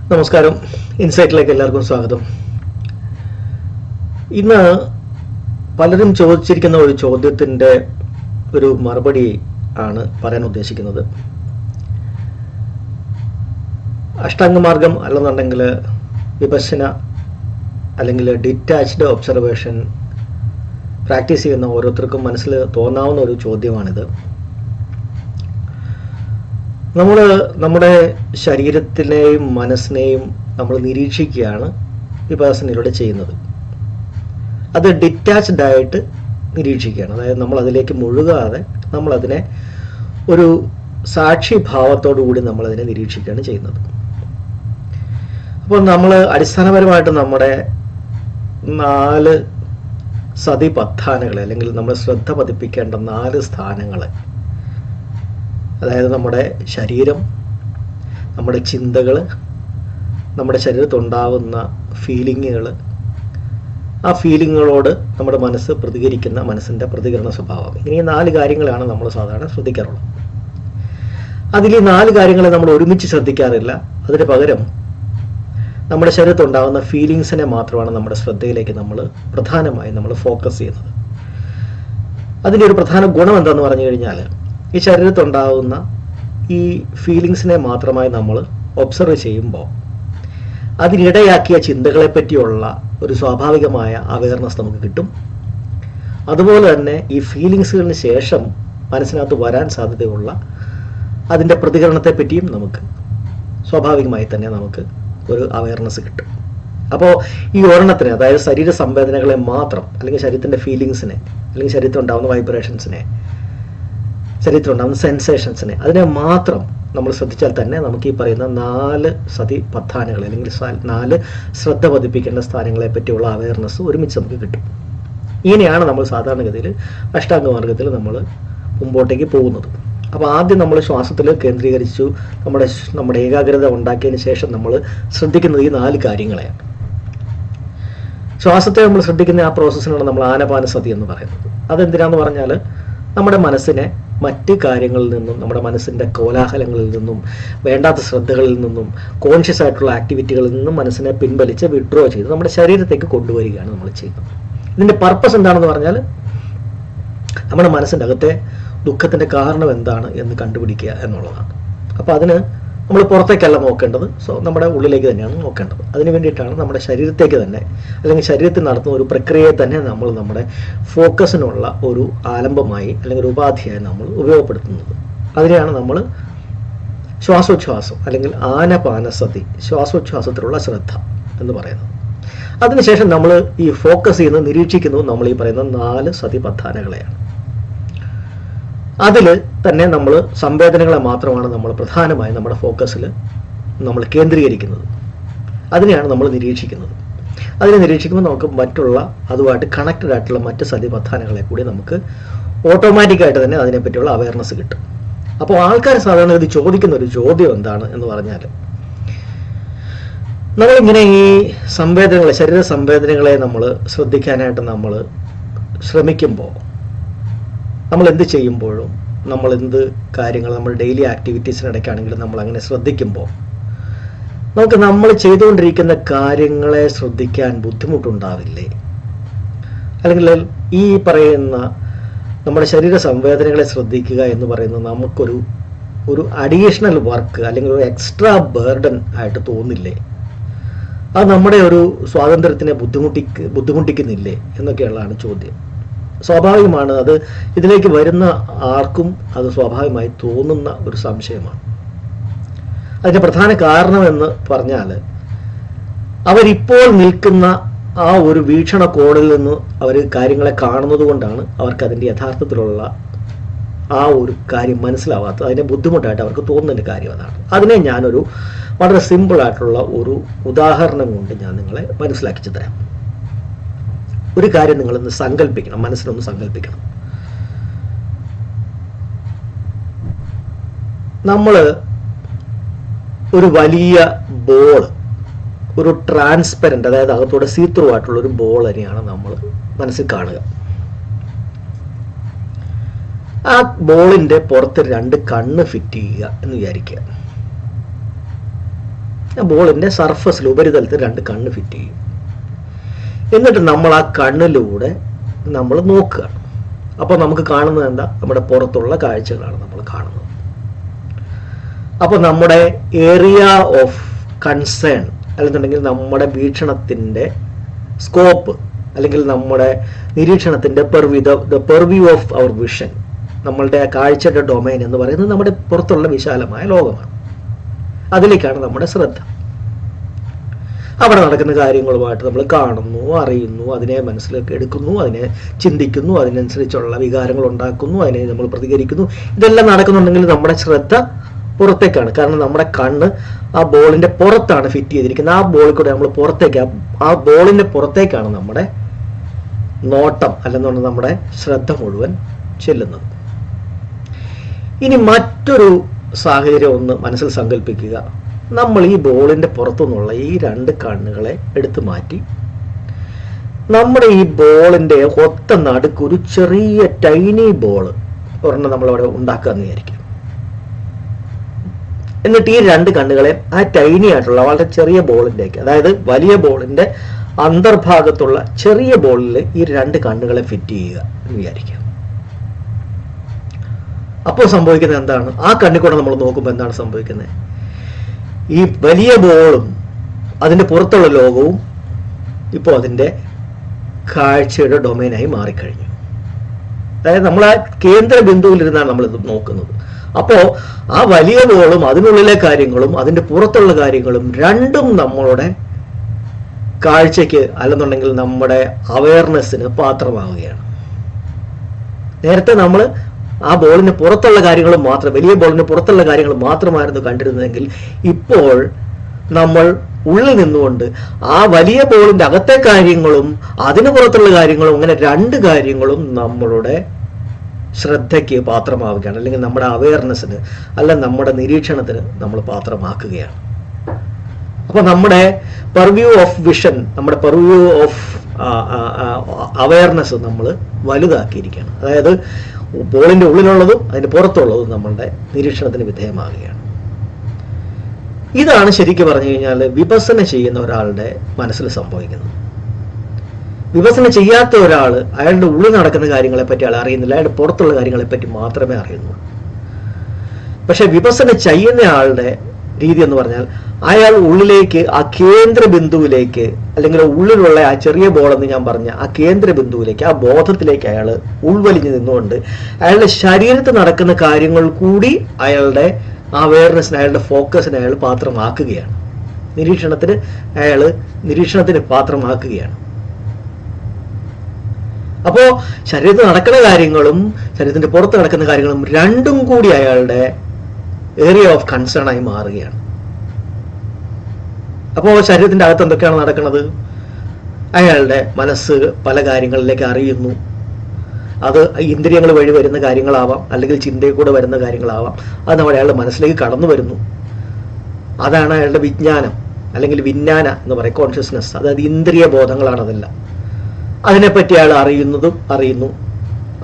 നമസ്കാരം. ഇൻസൈറ്റിലേക്ക് എല്ലാവർക്കും സ്വാഗതം. ഇന്ന് പലരും ചോദിച്ചിരിക്കുന്ന ഒരു ചോദ്യത്തിൻ്റെ ഒരു മറുപടി ആണ് പറയാൻ ഉദ്ദേശിക്കുന്നത്. അഷ്ടാംഗമാർഗം അല്ലെന്നുണ്ടെങ്കിൽ വിപശ്യന അല്ലെങ്കിൽ ഡിറ്റാച്ച്ഡ് ഒബ്സർവേഷൻ പ്രാക്ടീസ് ചെയ്യുന്ന ഓരോരുത്തർക്കും മനസ്സിൽ തോന്നാവുന്ന ഒരു ചോദ്യമാണിത്. നമ്മൾ നമ്മുടെ ശരീരത്തിനെയും മനസ്സിനെയും നമ്മൾ നിരീക്ഷിക്കുകയാണ് വിപാസനയിലൂടെ ചെയ്യുന്നത്. അത് ഡിറ്റാച്ച്ഡ് ആയിട്ട് നിരീക്ഷിക്കുകയാണ്. അതായത് നമ്മൾ അതിലേക്ക് മുഴുകാതെ നമ്മളതിനെ ഒരു സാക്ഷിഭാവത്തോടു കൂടി നമ്മളതിനെ നിരീക്ഷിക്കുകയാണ് ചെയ്യുന്നത്. അപ്പോൾ നമ്മൾ അടിസ്ഥാനപരമായിട്ട് നമ്മുടെ 4 സതിപത്താനങ്ങളെ അല്ലെങ്കിൽ നമ്മൾ ശ്രദ്ധ പതിപ്പിക്കേണ്ട 4 സ്ഥാനങ്ങളെ, അതായത് നമ്മുടെ ശരീരം, നമ്മുടെ ചിന്തകൾ, നമ്മുടെ ശരീരത്തുണ്ടാകുന്ന ഫീലിങ്ങുകൾ, ആ ഫീലിങ്ങുകളോട് നമ്മുടെ മനസ്സ് പ്രതികരിക്കുന്ന മനസ്സിൻ്റെ പ്രതികരണ സ്വഭാവം, ഇങ്ങനെ 4 കാര്യങ്ങളാണ് നമ്മൾ സാധാരണ ശ്രദ്ധിക്കാറുള്ളത്. അതിൽ ഈ 4 കാര്യങ്ങളെ നമ്മൾ ഒരുമിച്ച് ശ്രദ്ധിക്കാറില്ല. അതിന് പകരം നമ്മുടെ ശരീരത്തുണ്ടാകുന്ന ഫീലിങ്സിനെ മാത്രമാണ് നമ്മുടെ ശ്രദ്ധയിലേക്ക് നമ്മൾ പ്രധാനമായും നമ്മൾ ഫോക്കസ് ചെയ്യുന്നത്. അതിൻ്റെ ഒരു പ്രധാന ഗുണം എന്താണെന്ന് പറഞ്ഞു കഴിഞ്ഞാൽ, ഈ ശരീരത്തുണ്ടാകുന്ന ഈ ഫീലിങ്സിനെ മാത്രമായി നമ്മൾ ഒബ്സർവ് ചെയ്യുമ്പോൾ അതിനിടയാക്കിയ ചിന്തകളെ പറ്റിയുള്ള ഒരു സ്വാഭാവികമായ അവയർനെസ് നമുക്ക് കിട്ടും. അതുപോലെ തന്നെ ഈ ഫീലിങ്സുകളിന് ശേഷം മനസ്സിനകത്ത് വരാൻ സാധ്യതയുള്ള അതിൻ്റെ പ്രതികരണത്തെ പറ്റിയും നമുക്ക് സ്വാഭാവികമായി തന്നെ നമുക്ക് ഒരു അവയർനെസ് കിട്ടും. അപ്പോൾ ഈ ഒരെണ്ണത്തിന്, അതായത് ശരീര സംവേദനകളെ മാത്രം, അല്ലെങ്കിൽ ശരീരത്തിൻ്റെ ഫീലിങ്സിനെ, അല്ലെങ്കിൽ ശരീരത്തിൽ ഉണ്ടാകുന്ന വൈബ്രേഷൻസിനെ, ശരീരത്തിലുണ്ടാകുന്ന സെൻസേഷൻസിനെ, അതിനെ മാത്രം നമ്മൾ ശ്രദ്ധിച്ചാൽ തന്നെ നമുക്ക് ഈ പറയുന്ന 4 സതിപത്താനങ്ങൾ അല്ലെങ്കിൽ 4 ശ്രദ്ധ പതിപ്പിക്കേണ്ട സ്ഥാനങ്ങളെ പറ്റിയുള്ള അവയർനെസ് ഒരുമിച്ച് നമുക്ക് കിട്ടും. ഇങ്ങനെയാണ് നമ്മൾ സാധാരണഗതിയിൽ അഷ്ടാംഗമാർഗത്തിൽ നമ്മൾ മുമ്പോട്ടേക്ക് പോകുന്നത്. അപ്പോൾ ആദ്യം നമ്മൾ ശ്വാസത്തിൽ കേന്ദ്രീകരിച്ചു നമ്മുടെ ഏകാഗ്രത ഉണ്ടാക്കിയതിന് ശേഷം നമ്മൾ ശ്രദ്ധിക്കുന്നത് ഈ 4 കാര്യങ്ങളെയാണ്. ശ്വാസത്തെ നമ്മൾ ശ്രദ്ധിക്കുന്ന ആ പ്രോസസ്സിനാണ് നമ്മൾ ആനപാനസതി എന്ന് പറയുന്നത്. അതെന്തിനാന്ന് പറഞ്ഞാൽ നമ്മുടെ മനസ്സിനെ മറ്റ് കാര്യങ്ങളിൽ നിന്നും, നമ്മുടെ മനസ്സിൻ്റെ കോലാഹലങ്ങളിൽ നിന്നും, വേണ്ടാത്ത ശ്രദ്ധകളിൽ നിന്നും, കോൺഷ്യസ് ആയിട്ടുള്ള ആക്ടിവിറ്റികളിൽ നിന്നും മനസ്സിനെ പിൻവലിച്ച് വിഡ്രോ ചെയ്ത് നമ്മുടെ ശരീരത്തേക്ക് കൊണ്ടുവരികയാണ് നമ്മൾ ചെയ്യുന്നത്. ഇതിൻ്റെ പർപ്പസ് എന്താണെന്ന് പറഞ്ഞാൽ നമ്മുടെ മനസ്സിൻ്റെ അകത്തെ ദുഃഖത്തിൻ്റെ കാരണം എന്താണ് എന്ന് കണ്ടുപിടിക്കുക എന്നുള്ളതാണ്. അപ്പോൾ അതിന് നമ്മൾ പുറത്തേക്കല്ല നോക്കേണ്ടത്, നമ്മുടെ ഉള്ളിലേക്ക് തന്നെയാണ് നോക്കേണ്ടത്. അതിന് വേണ്ടിയിട്ടാണ് നമ്മുടെ ശരീരത്തേക്ക് തന്നെ, അല്ലെങ്കിൽ ശരീരത്തിൽ നടത്തുന്ന ഒരു പ്രക്രിയയെ തന്നെ നമ്മൾ നമ്മുടെ ഫോക്കസിനുള്ള ഒരു ആലംബമായി അല്ലെങ്കിൽ ഒരു ഉപാധിയായി നമ്മൾ ഉപയോഗപ്പെടുത്തുന്നത്. അതിനെയാണ് നമ്മൾ ശ്വാസോച്ഛ്വാസം അല്ലെങ്കിൽ ആനപാനസതി, ശ്വാസോച്ഛ്വാസത്തിലുള്ള ശ്രദ്ധ എന്ന് പറയുന്നത്. അതിനുശേഷം നമ്മൾ ഈ ഫോക്കസ് ചെയ്യുന്നത്, നിരീക്ഷിക്കുന്നത് നമ്മൾ ഈ പറയുന്ന 4 സതിപത്താനങ്ങളെയാണ്. അതിൽ തന്നെ നമ്മൾ സംവേദനകളെ മാത്രമാണ് നമ്മൾ പ്രധാനമായും നമ്മുടെ ഫോക്കസിൽ നമ്മൾ കേന്ദ്രീകരിക്കുന്നത്. അതിനെയാണ് നമ്മൾ നിരീക്ഷിക്കുന്നത്. അതിനെ നിരീക്ഷിക്കുമ്പോൾ നമുക്ക് മറ്റുള്ള അതുമായിട്ട് കണക്റ്റഡ് ആയിട്ടുള്ള മറ്റ് സതിപത്താനങ്ങളെ കൂടി നമുക്ക് ഓട്ടോമാറ്റിക്കായിട്ട് തന്നെ അതിനെപ്പറ്റിയുള്ള അവയർനെസ് കിട്ടും. അപ്പോൾ ആൾക്കാർ സാധാരണ ഇത് ചോദിക്കുന്ന ഒരു ചോദ്യം എന്താണ് എന്ന് പറഞ്ഞാൽ, നമ്മളിങ്ങനെ ഈ സംവേദനകളെ, ശരീര സംവേദനകളെ നമ്മൾ ശ്രദ്ധിക്കാനായിട്ട് നമ്മൾ ശ്രമിക്കുമ്പോൾ, നമ്മൾ എന്ത് ചെയ്യുമ്പോഴും, നമ്മൾ എന്ത് കാര്യങ്ങൾ നമ്മൾ ഡെയിലി ആക്ടിവിറ്റീസിനിടയ്ക്കാണെങ്കിലും നമ്മൾ അങ്ങനെ ശ്രദ്ധിക്കുമ്പോൾ നമുക്ക് നമ്മൾ ചെയ്തുകൊണ്ടിരിക്കുന്ന കാര്യങ്ങളെ ശ്രദ്ധിക്കാൻ ബുദ്ധിമുട്ടുണ്ടാവില്ലേ? അല്ലെങ്കിൽ ഈ പറയുന്ന നമ്മുടെ ശരീര സംവേദനകളെ ശ്രദ്ധിക്കുക എന്ന് പറയുന്നത് നമുക്കൊരു അഡീഷണൽ വർക്ക് അല്ലെങ്കിൽ ഒരു എക്സ്ട്രാ ബേർഡൻ ആയിട്ട് തോന്നില്ലേ? അത് നമ്മുടെ ഒരു സ്വാതന്ത്ര്യത്തിനെ ബുദ്ധിമുട്ടിക്കുന്നില്ലേ എന്നൊക്കെയുള്ളതാണ് ചോദ്യം. സ്വാഭാവികമാണ്, അത് ഇതിലേക്ക് വരുന്ന ആർക്കും അത് സ്വാഭാവികമായി തോന്നുന്ന ഒരു സംശയമാണ്. അതിൻ്റെ പ്രധാന കാരണമെന്ന് പറഞ്ഞാൽ, അവരിപ്പോൾ നിൽക്കുന്ന ആ ഒരു വീക്ഷണകോണിൽ നിന്ന് അവർ കാര്യങ്ങളെ കാണുന്നത് കൊണ്ടാണ് അവർക്ക് അതിൻ്റെ യഥാർത്ഥത്തിലുള്ള ആ ഒരു കാര്യം മനസ്സിലാവാത്തത്. അതിൻ്റെ ബുദ്ധിമുട്ടായിട്ട് അവർക്ക് തോന്നുന്നതിൻ്റെ കാര്യം അതാണ്. അതിനെ ഞാനൊരു വളരെ സിമ്പിളായിട്ടുള്ള ഒരു ഉദാഹരണം കൊണ്ട് ഞാൻ നിങ്ങളെ മനസ്സിലാക്കിച്ചു തരാം. ഒരു കാര്യം നിങ്ങളൊന്ന് സങ്കല്പിക്കണം, മനസ്സിലൊന്ന് സങ്കല്പിക്കണം. നമ്മൾ ഒരു വലിയ ബോൾ, ഒരു ട്രാൻസ്പെറൻറ്റ്, അതായത് അകത്തൂടെ സീത്രൂ ആയിട്ടുള്ള ഒരു ബോൾ തന്നെയാണ് നമ്മൾ മനസ്സിൽ കാണുക. ആ ബോളിൻ്റെ പുറത്ത് 2 കണ്ണ് ഫിറ്റ് ചെയ്യുക എന്ന് വിചാരിക്കുക. ബോളിൻ്റെ സർഫസിൽ ഉപരിതലത്തിൽ 2 കണ്ണ് ഫിറ്റ് ചെയ്യും. എന്നിട്ട് നമ്മൾ ആ കണ്ണിലൂടെ നമ്മൾ നോക്കുകയാണ്. അപ്പോൾ നമുക്ക് കാണുന്നത് എന്താ? നമ്മുടെ പുറത്തുള്ള കാഴ്ചകളാണ് നമ്മൾ കാണുന്നത്. അപ്പോൾ നമ്മുടെ ഏരിയ ഓഫ് കൺസേൺ അല്ലെന്നുണ്ടെങ്കിൽ നമ്മുടെ വീക്ഷണത്തിൻ്റെ സ്കോപ്പ് അല്ലെങ്കിൽ നമ്മുടെ നിരീക്ഷണത്തിൻ്റെ പെർവ്യൂ ഓഫ് അവർ വിഷൻ, നമ്മളുടെ കാഴ്ചയുടെ ഡൊമൈൻ എന്ന് പറയുന്നത് നമ്മുടെ പുറത്തുള്ള വിശാലമായ ലോകമാണ്. അതിലേക്കാണ് നമ്മുടെ ശ്രദ്ധ. അവിടെ നടക്കുന്ന കാര്യങ്ങളുമായിട്ട് നമ്മൾ കാണുന്നു, അറിയുന്നു, അതിനെ മനസ്സിലേക്ക് എടുക്കുന്നു, അതിനെ ചിന്തിക്കുന്നു, അതിനനുസരിച്ചുള്ള വികാരങ്ങൾ ഉണ്ടാക്കുന്നു, അതിനെ നമ്മൾ പ്രതികരിക്കുന്നു. ഇതെല്ലാം നടക്കുന്നുണ്ടെങ്കിൽ നമ്മുടെ ശ്രദ്ധ പുറത്തേക്കാണ്. കാരണം നമ്മുടെ കണ്ണ് ആ ബോളിൻ്റെ പുറത്താണ് ഫിറ്റ് ചെയ്തിരിക്കുന്നത്. ആ ബോളിൽ കൂടെ നമ്മൾ പുറത്തേക്ക്, ആ ബോളിൻ്റെ പുറത്തേക്കാണ് നമ്മുടെ നോട്ടം അല്ലെന്നുണ്ടെങ്കിൽ നമ്മുടെ ശ്രദ്ധ മുഴുവൻ ചെല്ലുന്നത്. ഇനി മറ്റൊരു സാഹചര്യം ഒന്ന് മനസ്സിൽ സങ്കല്പിക്കുക. നമ്മൾ ഈ ബോളിൻ്റെ പുറത്തുനിന്നുള്ള ഈ 2 കണ്ണുകളെ എടുത്തു മാറ്റി നമ്മുടെ ഈ ബോളിൻ്റെ ഒത്ത നടുക്ക് ഒരു ചെറിയ ടൈനി ബോൾ ഒരെണ്ണം നമ്മളവിടെ ഉണ്ടാക്കാമെന്ന് വിചാരിക്കും. എന്നിട്ട് ഈ 2 കണ്ണുകളെ ആ ടൈനി ആയിട്ടുള്ള വളരെ ചെറിയ ബോളിൻ്റെയൊക്കെ, അതായത് വലിയ ബോളിൻ്റെ അന്തർഭാഗത്തുള്ള ചെറിയ ബോളിൽ ഈ 2 കണ്ണുകളെ ഫിറ്റ് ചെയ്യുക എന്ന് വിചാരിക്കാം. അപ്പോൾ സംഭവിക്കുന്നത് എന്താണ്? ആ കണ്ണിൽ കൂടെ നമ്മൾ നോക്കുമ്പോൾ എന്താണ് സംഭവിക്കുന്നത്? ഈ വലിയ ബോളും അതിൻ്റെ പുറത്തുള്ള ലോകവും ഇപ്പോൾ അതിൻ്റെ കാഴ്ചയുടെ ഡൊമൈനായി മാറിക്കഴിഞ്ഞു. അതായത് നമ്മൾ ആ കേന്ദ്ര ബിന്ദുവിലിരുന്നാണ് നമ്മളിത് നോക്കുന്നത്. അപ്പോൾ ആ വലിയ ബോളും അതിനുള്ളിലെ കാര്യങ്ങളും അതിൻ്റെ പുറത്തുള്ള കാര്യങ്ങളും രണ്ടും നമ്മളുടെ കാഴ്ചയ്ക്ക് അല്ലെന്നുണ്ടെങ്കിൽ നമ്മുടെ അവയർനെസ്സിന് പാത്രമാവുകയാണ്. നേരത്തെ നമ്മൾ ആ ബോളിന് പുറത്തുള്ള കാര്യങ്ങൾ മാത്രം, വലിയ ബോളിന് പുറത്തുള്ള കാര്യങ്ങൾ മാത്രമായിരുന്നു കണ്ടിരുന്നതെങ്കിൽ ഇപ്പോൾ നമ്മൾ ഉള്ളിൽ നിന്നുകൊണ്ട് ആ വലിയ ബോളിൻ്റെ അകത്തെ കാര്യങ്ങളും അതിന് പുറത്തുള്ള കാര്യങ്ങളും, അങ്ങനെ 2 കാര്യങ്ങളും നമ്മളുടെ ശ്രദ്ധയ്ക്ക് പാത്രമാവുകയാണ്. അല്ലെങ്കിൽ നമ്മുടെ അവയർനെസ്സിന് അല്ല നമ്മുടെ നിരീക്ഷണത്തിന് നമ്മൾ പാത്രമാക്കുകയാണ്. അപ്പോൾ നമ്മുടെ പെർവ്യൂ ഓഫ് വിഷൻ, നമ്മുടെ പെർവ്യൂ ഓഫ് അവയർനെസ് നമ്മൾ വലുതാക്കിയിരിക്കുകയാണ്. അതായത് ബോളിൻ്റെ ഉള്ളിലുള്ളതും അതിൻ്റെ പുറത്തുള്ളതും നമ്മളുടെ നിരീക്ഷണത്തിന് വിധേയമാകുകയാണ്. ഇതാണ് ശരിക്കും പറഞ്ഞു കഴിഞ്ഞാൽ വിപസന ചെയ്യുന്ന ഒരാളുടെ മനസ്സിൽ സംഭവിക്കുന്നത്. വിപസന ചെയ്യാത്ത ഒരാൾ അയാളുടെ ഉള്ളിൽ നടക്കുന്ന കാര്യങ്ങളെപ്പറ്റി അയാൾ അറിയുന്നില്ല, അയാളുടെ പുറത്തുള്ള കാര്യങ്ങളെപ്പറ്റി മാത്രമേ അറിയുന്നുള്ളൂ. പക്ഷെ വിപസന ചെയ്യുന്ന ആളുടെ രീതി എന്ന് പറഞ്ഞാൽ അയാൾ ഉള്ളിലേക്ക്, ആ കേന്ദ്ര ബിന്ദുവിലേക്ക്, അല്ലെങ്കിൽ ഉള്ളിലുള്ള ആ ചെറിയ ബോളെന്ന് ഞാൻ പറഞ്ഞ ആ കേന്ദ്ര ബിന്ദുവിലേക്ക്, ആ ബോധത്തിലേക്ക് അയാൾ ഉൾവലിഞ്ഞു നിന്നുകൊണ്ട് അയാളുടെ ശരീരത്തിൽ നടക്കുന്ന കാര്യങ്ങൾ കൂടി അയാളുടെ അവയർനെസ്സിന്, അയാളുടെ ഫോക്കസിന് അയാൾ പാത്രമാക്കുകയാണ്. നിരീക്ഷണത്തിന് പാത്രമാക്കുകയാണ്. അപ്പോൾ ശരീരത്തിൽ നടക്കുന്ന കാര്യങ്ങളും ശരീരത്തിന്റെ പുറത്ത് നടക്കുന്ന കാര്യങ്ങളും രണ്ടും കൂടി അയാളുടെ ഏരിയ ഓഫ് കൺസേൺ ആയി മാറുകയാണ്. അപ്പോൾ ശരീരത്തിന്റെ അകത്ത് എന്തൊക്കെയാണ് നടക്കുന്നത്? അയാളുടെ മനസ്സ് പല കാര്യങ്ങളിലേക്ക് അറിയുന്നു. അത് ഇന്ദ്രിയങ്ങൾ വഴി വരുന്ന കാര്യങ്ങളാവാം, അല്ലെങ്കിൽ ചിന്തയിൽ കൂടെ വരുന്ന കാര്യങ്ങളാവാം. അത് നമ്മുടെ അയാളുടെ മനസ്സിലേക്ക് കടന്നു വരുന്നു. അതാണ് അയാളുടെ വിജ്ഞാനം, അല്ലെങ്കിൽ വിജ്ഞാന എന്ന് പറയും, കോൺഷ്യസ്നെസ്. അതായത് ഇന്ദ്രിയ ബോധങ്ങളാണ് അതെല്ലാം. അതിനെപ്പറ്റി അയാൾ അറിയുന്നു.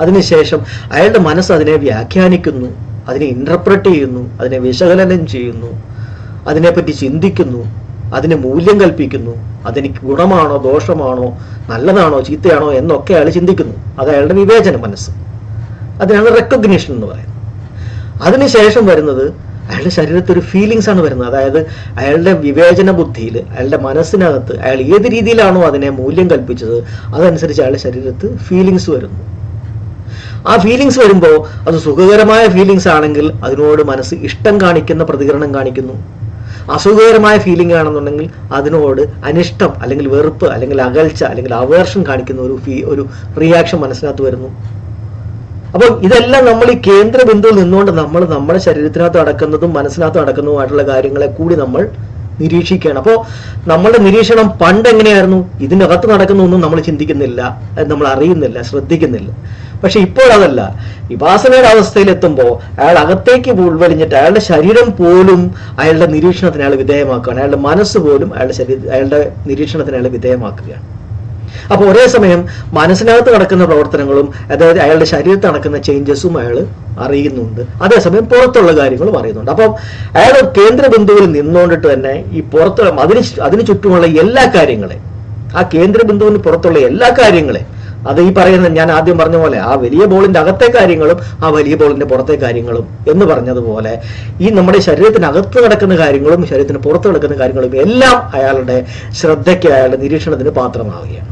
അതിനുശേഷം അയാളുടെ മനസ്സ് അതിനെ വ്യാഖ്യാനിക്കുന്നു, അതിനെ ഇന്റർപ്രറ്റ് ചെയ്യുന്നു, അതിനെ വിശകലനം ചെയ്യുന്നു, അതിനെപ്പറ്റി ചിന്തിക്കുന്നു, അതിന് മൂല്യം കൽപ്പിക്കുന്നു. അതെനിക്ക് ഗുണമാണോ ദോഷമാണോ നല്ലതാണോ ചീത്തയാണോ എന്നൊക്കെ അയാൾ ചിന്തിക്കുന്നു. അത് അയാളുടെ വിവേചന മനസ്സ്. അതിനാണ് റെക്കഗ്നിഷൻ എന്ന് പറയുന്നത്. അതിനുശേഷം വരുന്നത് അയാളുടെ ശരീരത്തിൽ ഒരു ഫീലിങ്സ് ആണ് വരുന്നത്. അതായത് അയാളുടെ വിവേചന ബുദ്ധിയിൽ, അയാളുടെ മനസ്സിനകത്ത് അയാൾ ഏത് രീതിയിലാണോ അതിനെ മൂല്യം കൽപ്പിച്ചത് അതനുസരിച്ച് അയാളുടെ ശരീരത്തിൽ ഫീലിങ്സ് വരുന്നു. ആ ഫീലിങ്സ് വരുമ്പോൾ അത് സുഖകരമായ ഫീലിങ്സ് ആണെങ്കിൽ അതിനോട് മനസ്സ് ഇഷ്ടം കാണിക്കുന്ന പ്രതികരണം കാണിക്കുന്നു. അസുഖകരമായ ഫീലിംഗ് ആണെന്നുണ്ടെങ്കിൽ അതിനോട് അനിഷ്ടം, അല്ലെങ്കിൽ വെറുപ്പ്, അല്ലെങ്കിൽ അകൽച്ച, അല്ലെങ്കിൽ അവേർഷൻ കാണിക്കുന്ന ഒരു റിയാക്ഷൻ മനസ്സിനകത്ത് വരുന്നു. അപ്പോൾ ഇതെല്ലാം നമ്മൾ ഈ കേന്ദ്ര ബിന്ദുവിൽ നിന്നുകൊണ്ട് നമ്മൾ നമ്മുടെ ശരീരത്തിനകത്ത് നടക്കുന്നതും മനസ്സിനകത്ത് നടക്കുന്നതുമായിട്ടുള്ള കാര്യങ്ങളെ കൂടി നമ്മൾ നിരീക്ഷിക്കുകയാണ്. അപ്പോൾ നമ്മളുടെ നിരീക്ഷണം പണ്ട് എങ്ങനെയായിരുന്നു? ഇതിനകത്ത് നടക്കുന്നൊന്നും നമ്മൾ ചിന്തിക്കുന്നില്ല, നമ്മൾ അറിയുന്നില്ല, ശ്രദ്ധിക്കുന്നില്ല. പക്ഷെ ഇപ്പോൾ അതല്ല. വിപാസനയുടെ അവസ്ഥയിലെത്തുമ്പോൾ അയാൾ അകത്തേക്ക് ഉൾവലിഞ്ഞിട്ട് അയാളുടെ ശരീരം പോലും അയാളുടെ നിരീക്ഷണത്തിന് അയാൾ വിധേയമാക്കുകയാണ്. അയാളുടെ മനസ്സ് പോലും അയാളുടെ നിരീക്ഷണത്തിന് അയാൾ വിധേയമാക്കുകയാണ്. അപ്പോൾ ഒരേ സമയം മനസ്സിനകത്ത് നടക്കുന്ന പ്രവർത്തനങ്ങളും, അതായത് അയാളുടെ ശരീരത്തിൽ നടക്കുന്ന ചേഞ്ചസും അയാൾ അറിയുന്നുണ്ട്, അതേസമയം പുറത്തുള്ള കാര്യങ്ങളും അറിയുന്നുണ്ട്. അപ്പം അയാൾ കേന്ദ്ര ബിന്ദുവിൽ നിന്നുകൊണ്ടിട്ട് തന്നെ ഈ പുറത്തുള്ള അതിന് ചുറ്റുമുള്ള എല്ലാ കാര്യങ്ങളെ, ആ കേന്ദ്ര ബിന്ദുവിന് പുറത്തുള്ള എല്ലാ കാര്യങ്ങളെ, അത് ഈ പറയുന്ന ഞാൻ ആദ്യം പറഞ്ഞ പോലെ ആ വലിയ ബോളിന്റെ അകത്തെ കാര്യങ്ങളും ആ വലിയ ബോളിന്റെ പുറത്തെ കാര്യങ്ങളും എന്ന് പറഞ്ഞതുപോലെ ഈ നമ്മുടെ ശരീരത്തിനകത്ത് നടക്കുന്ന കാര്യങ്ങളും ശരീരത്തിന് പുറത്ത് നടക്കുന്ന കാര്യങ്ങളും എല്ലാം അയാളുടെ ശ്രദ്ധയ്ക്ക്, അയാളുടെ നിരീക്ഷണത്തിന് പാത്രമാവുകയാണ്.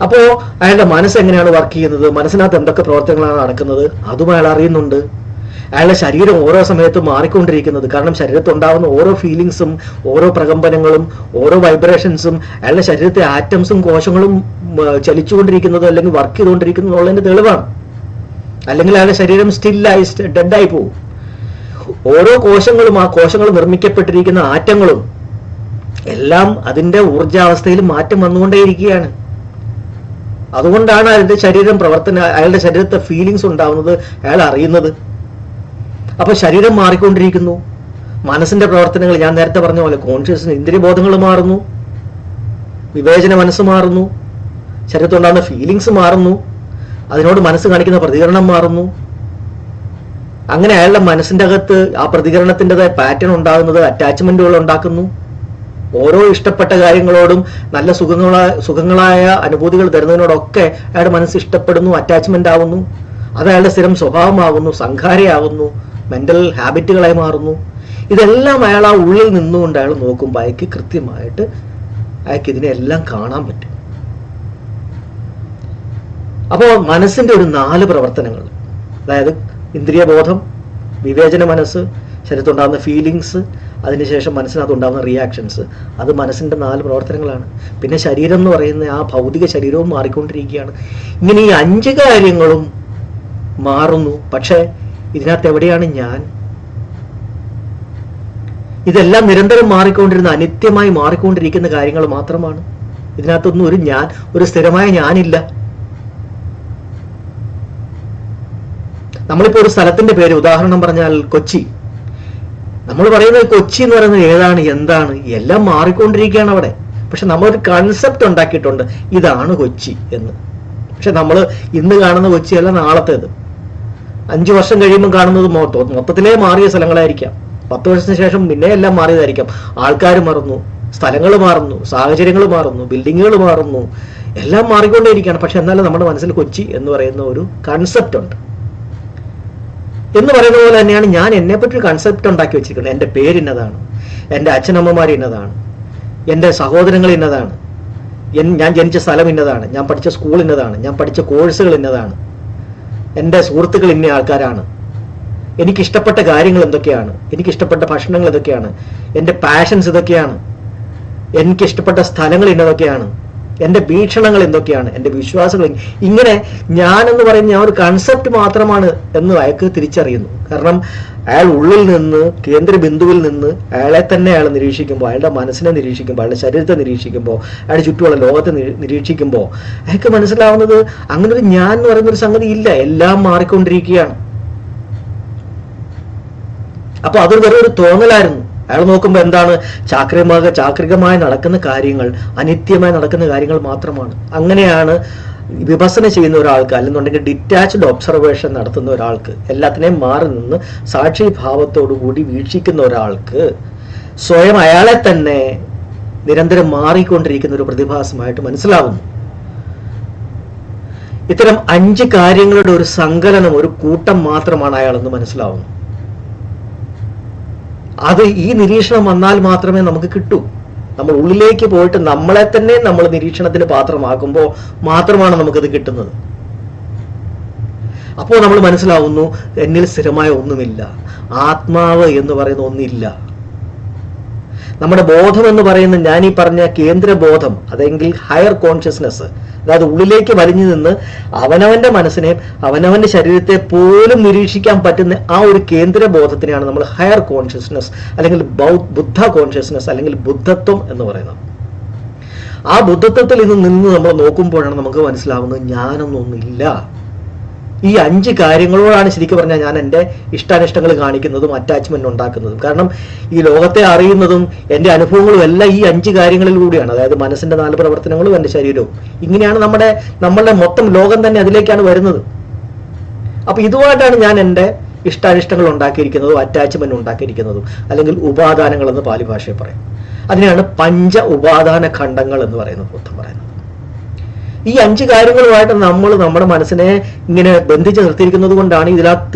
അപ്പോ അയാളുടെ മനസ്സ് എങ്ങനെയാണ് വർക്ക് ചെയ്യുന്നത്, മനസ്സിനകത്ത് എന്തൊക്കെ പ്രവർത്തനങ്ങളാണ് നടക്കുന്നത്, അതും അയാൾ അറിയുന്നുണ്ട്. അയാളുടെ ശരീരം ഓരോ സമയത്തും മാറിക്കൊണ്ടിരിക്കുന്നത്, കാരണം ശരീരത്തുണ്ടാകുന്ന ഓരോ ഫീലിങ്സും, ഓരോ പ്രകമ്പനങ്ങളും, ഓരോ വൈബ്രേഷൻസും, അയാളുടെ ശരീരത്തെ ആറ്റംസും കോശങ്ങളും ചലിച്ചുകൊണ്ടിരിക്കുന്നത് അല്ലെങ്കിൽ വർക്ക് ചെയ്തുകൊണ്ടിരിക്കുന്നത് ഉള്ളതിന്റെ തെളിവാണ്. അല്ലെങ്കിൽ അയാളുടെ ശരീരം സ്റ്റില്ലായി, ഡെഡായി പോകും. ഓരോ കോശങ്ങളും, ആ കോശങ്ങൾ നിർമ്മിക്കപ്പെട്ടിരിക്കുന്ന ആറ്റങ്ങളും എല്ലാം അതിന്റെ ഊർജാവസ്ഥയിൽ മാറ്റം വന്നുകൊണ്ടേയിരിക്കുകയാണ്. അതുകൊണ്ടാണ് അയാളുടെ ശരീരം അയാളുടെ ശരീരത്തെ ഫീലിങ്സ് ഉണ്ടാവുന്നത്, അയാൾ അറിയുന്നത്. അപ്പൊ ശരീരം മാറിക്കൊണ്ടിരിക്കുന്നു, മനസ്സിന്റെ പ്രവർത്തനങ്ങൾ ഞാൻ നേരത്തെ പറഞ്ഞ പോലെ കോൺഷ്യസ്നസ്, ഇന്ദ്രിയബോധങ്ങൾ മാറുന്നു, വിവേചന മനസ്സ് മാറുന്നു, ശരീരത്തുണ്ടാകുന്ന ഫീലിങ്സ് മാറുന്നു, അതിനോട് മനസ്സ് കാണിക്കുന്ന പ്രതികരണം മാറുന്നു. അങ്ങനെ അയാളുടെ മനസ്സിന്റെ അകത്ത് ആ പ്രതികരണത്തിൻ്റെതായ പാറ്റേൺ ഉണ്ടാകുന്നത് അറ്റാച്ച്മെന്റുകൾ ഉണ്ടാക്കുന്നു. ഓരോ ഇഷ്ടപ്പെട്ട കാര്യങ്ങളോടും നല്ല സുഖങ്ങളായ അനുഭൂതികൾ തരുന്നതിനോടൊക്കെ അയാളുടെ മനസ്സ് ഇഷ്ടപ്പെടുന്നു, അറ്റാച്ച്മെന്റ് ആവുന്നു. അത് അയാളുടെ സ്ഥിരം സ്വഭാവമാകുന്നു, സംഘാരയാവുന്നു, മെന്റൽ ഹാബിറ്റുകളായി മാറുന്നു. ഇതെല്ലാം അയാൾ ആ ഉള്ളിൽ നിന്നുകൊണ്ട് അയാൾ നോക്കുമ്പോൾ അയാൾക്ക് കൃത്യമായിട്ട് അയാൾക്ക് ഇതിനെല്ലാം കാണാൻ പറ്റും. അപ്പോൾ മനസ്സിന്റെ ഒരു 4 പ്രവർത്തനങ്ങൾ, അതായത് ഇന്ദ്രിയബോധം, വിവേചന മനസ്സ്, ശരീരത്തുണ്ടാകുന്ന ഫീലിങ്സ്, അതിനുശേഷം മനസ്സിനകത്തുണ്ടാകുന്ന റിയാക്ഷൻസ്, അത് മനസ്സിന്റെ 4 പ്രവർത്തനങ്ങളാണ്. പിന്നെ ശരീരം എന്ന് പറയുന്ന ആ ഭൗതിക ശരീരവും മാറിക്കൊണ്ടിരിക്കുകയാണ്. ഇങ്ങനെ ഈ 5 കാര്യങ്ങളും മാറുന്നു. പക്ഷേ ഇതിനകത്ത് എവിടെയാണ് ഞാൻ? ഇതെല്ലാം നിരന്തരം മാറിക്കൊണ്ടിരുന്ന, അനിത്യമായി മാറിക്കൊണ്ടിരിക്കുന്ന കാര്യങ്ങൾ മാത്രമാണ്. ഇതിനകത്തൊന്നും ഒരു സ്ഥിരമായ ഞാനില്ല. നമ്മളിപ്പോ ഒരു സ്ഥലത്തിന്റെ പേര്, ഉദാഹരണം പറഞ്ഞാൽ കൊച്ചി, നമ്മൾ പറയുന്നത് കൊച്ചി എന്ന് പറയുന്നത് ഏതാണ്, എന്താണ്, എല്ലാം മാറിക്കൊണ്ടിരിക്കുകയാണ് അവിടെ. പക്ഷെ നമ്മളൊരു കൺസെപ്റ്റ് ഉണ്ടാക്കിയിട്ടുണ്ട്, ഇതാണ് കൊച്ചി എന്ന്. പക്ഷെ നമ്മൾ ഇന്ന് കാണുന്ന കൊച്ചിയല്ല നാളത്തേത്. 5 വർഷം കഴിയുമ്പോൾ കാണുന്നത് മൊത്തത്തിലേ മാറിയ സ്ഥലങ്ങളായിരിക്കാം. 10 വർഷത്തിന് ശേഷം പിന്നെ എല്ലാം മാറിയതായിരിക്കാം. ആൾക്കാർ മാറുന്നു, സ്ഥലങ്ങൾ മാറുന്നു, സാഹചര്യങ്ങൾ മാറുന്നു, ബിൽഡിങ്ങുകൾ മാറുന്നു, എല്ലാം മാറിക്കൊണ്ടേയിരിക്കുകയാണ്. പക്ഷെ എന്നാലും നമ്മുടെ മനസ്സിൽ കൊച്ചി എന്ന് പറയുന്ന ഒരു കൺസെപ്റ്റ് ഉണ്ട്. എന്ന് പറയുന്ന പോലെ തന്നെയാണ് ഞാൻ എന്നെപ്പറ്റി ഒരു കൺസെപ്റ്റ് ഉണ്ടാക്കി വെച്ചിരിക്കുന്നത്. എൻ്റെ പേര് ഇന്നതാണ്, എൻ്റെ അച്ഛനമ്മമാർ ഇന്നതാണ്, എൻ്റെ സഹോദരങ്ങൾ ഇന്നതാണ്, ഞാൻ ജനിച്ച സ്ഥലം ഇന്നതാണ്, ഞാൻ പഠിച്ച സ്കൂൾ ഇന്നതാണ്, ഞാൻ പഠിച്ച കോഴ്സുകൾ ഇന്നതാണ്, എൻ്റെ സുഹൃത്തുക്കൾ ഇന്ന ആൾക്കാരാണ്, എനിക്കിഷ്ടപ്പെട്ട കാര്യങ്ങൾ എന്തൊക്കെയാണ്, എനിക്കിഷ്ടപ്പെട്ട ഭക്ഷണങ്ങൾ ഇതൊക്കെയാണ്, എൻ്റെ പാഷൻസ് ഇതൊക്കെയാണ്, എനിക്കിഷ്ടപ്പെട്ട സ്ഥലങ്ങൾ ഇന്നതൊക്കെയാണ്, എൻ്റെ വീക്ഷണങ്ങൾ എന്തൊക്കെയാണ്, എൻ്റെ വിശ്വാസങ്ങൾ. ഇങ്ങനെ ഞാനെന്ന് പറയുന്ന ഞാൻ ഒരു കൺസെപ്റ്റ് മാത്രമാണ് എന്ന് അയാൾക്ക് തിരിച്ചറിയുന്നു. കാരണം അയാൾ ഉള്ളിൽ നിന്ന്, കേന്ദ്ര ബിന്ദുവിൽ നിന്ന് അയാളെ തന്നെ അയാൾ നിരീക്ഷിക്കുമ്പോൾ, അയാളുടെ മനസ്സിനെ നിരീക്ഷിക്കുമ്പോൾ, അയാളുടെ ശരീരത്തെ നിരീക്ഷിക്കുമ്പോൾ, അയാളുടെ ചുറ്റുമുള്ള ലോകത്തെ നിരീക്ഷിക്കുമ്പോൾ അയാൾക്ക് മനസ്സിലാവുന്നത് അങ്ങനെ ഒരു ഞാൻ എന്ന് പറയുന്ന ഒരു സംഗതി ഇല്ല, എല്ലാം മാറിക്കൊണ്ടിരിക്കുകയാണ്. അപ്പൊ അതൊരു വെറും ഒരു തോന്നലായിരുന്നു. അയാൾ നോക്കുമ്പോൾ എന്താണ്, ചാക്രികമായി നടക്കുന്ന കാര്യങ്ങൾ, അനിത്യമായി നടക്കുന്ന കാര്യങ്ങൾ മാത്രമാണ്. അങ്ങനെയാണ് വിപസന ചെയ്യുന്ന ഒരാൾക്ക്, അല്ലെന്നുണ്ടെങ്കിൽ ഡിറ്റാച്ച്ഡ് ഒബ്സർവേഷൻ നടത്തുന്ന ഒരാൾക്ക്, എല്ലാത്തിനെയും മാറി നിന്ന് സാക്ഷി ഭാവത്തോടു കൂടി വീക്ഷിക്കുന്ന ഒരാൾക്ക് സ്വയം അയാളെ തന്നെ നിരന്തരം മാറിക്കൊണ്ടിരിക്കുന്ന ഒരു പ്രതിഭാസമായിട്ട് മനസ്സിലാവുന്നു. ഇത്തരം 5 കാര്യങ്ങളുടെ ഒരു സങ്കലനം, ഒരു കൂട്ടം മാത്രമാണ് അയാളെന്ന് മനസ്സിലാവുന്നു. അത് ഈ നിരീക്ഷണം വന്നാൽ മാത്രമേ നമുക്ക് കിട്ടൂ. നമ്മൾ ഉള്ളിലേക്ക് പോയിട്ട് നമ്മളെ തന്നെ നമ്മൾ നിരീക്ഷണത്തിന് പാത്രമാക്കുമ്പോൾ മാത്രമാണ് നമുക്കത് കിട്ടുന്നത്. അപ്പോൾ നമ്മൾ മനസ്സിലാവുന്നു, എന്നിൽ സ്ഥിരമായ ഒന്നുമില്ല, ആത്മാവ് എന്ന് പറയുന്ന ഒന്നില്ല. നമ്മുടെ ബോധം എന്ന് പറയുന്ന, ഞാൻ ഈ പറഞ്ഞ കേന്ദ്രബോധം, അതെങ്കിൽ ഹയർ കോൺഷ്യസ്നെസ്, അതായത് ഉള്ളിലേക്ക് വലിഞ്ഞു നിന്ന് അവനവന്റെ മനസ്സിനെ, അവനവന്റെ ശരീരത്തെ പോലും നിരീക്ഷിക്കാൻ പറ്റുന്ന ആ ഒരു കേന്ദ്രബോധത്തിനെയാണ് നമ്മൾ ഹയർ കോൺഷ്യസ്നെസ് അല്ലെങ്കിൽ ബുദ്ധ കോൺഷ്യസ്നെസ് അല്ലെങ്കിൽ ബുദ്ധത്വം എന്ന് പറയുന്നത്. ആ ബുദ്ധത്വത്തിൽ നിന്ന് നമ്മൾ നോക്കുമ്പോഴാണ് നമുക്ക് മനസ്സിലാവുന്നത് ഞാനൊന്നൊന്നില്ല, ഈ 5 കാര്യങ്ങളോടാണ് ശരിക്കും പറഞ്ഞാൽ ഞാൻ എൻ്റെ ഇഷ്ടാനിഷ്ടങ്ങൾ കാണിക്കുന്നതും അറ്റാച്ച്മെന്റ് ഉണ്ടാക്കുന്നതും. കാരണം ഈ ലോകത്തെ അറിയുന്നതും എൻ്റെ അനുഭവങ്ങളും എല്ലാം ഈ 5 കാര്യങ്ങളിലൂടെയാണ്. അതായത് മനസ്സിന്റെ 4 പ്രവർത്തനങ്ങളും എൻ്റെ ശരീരവും. ഇങ്ങനെയാണ് നമ്മളുടെ മൊത്തം ലോകം തന്നെ അതിലേക്കാണ് വരുന്നത്. അപ്പൊ ഇതുമായിട്ടാണ് ഞാൻ എൻ്റെ ഇഷ്ടാനിഷ്ടങ്ങൾ ഉണ്ടാക്കിയിരിക്കുന്നതും അറ്റാച്ച്മെന്റ് ഉണ്ടാക്കിയിരിക്കുന്നതും, അല്ലെങ്കിൽ ഉപാദാനങ്ങൾ എന്ന് പാലി ഭാഷയിൽ പറയും. അതിനെയാണ് പഞ്ച ഉപാദാന ഖണ്ഡങ്ങൾ എന്ന് പറയുന്നത്, ബുദ്ധൻ പറയുന്നത്. ഈ 5 കാര്യങ്ങളുമായിട്ട് നമ്മൾ നമ്മുടെ മനസ്സിനെ ഇങ്ങനെ ബന്ധിച്ച് നിർത്തിയിരിക്കുന്നത് കൊണ്ടാണ്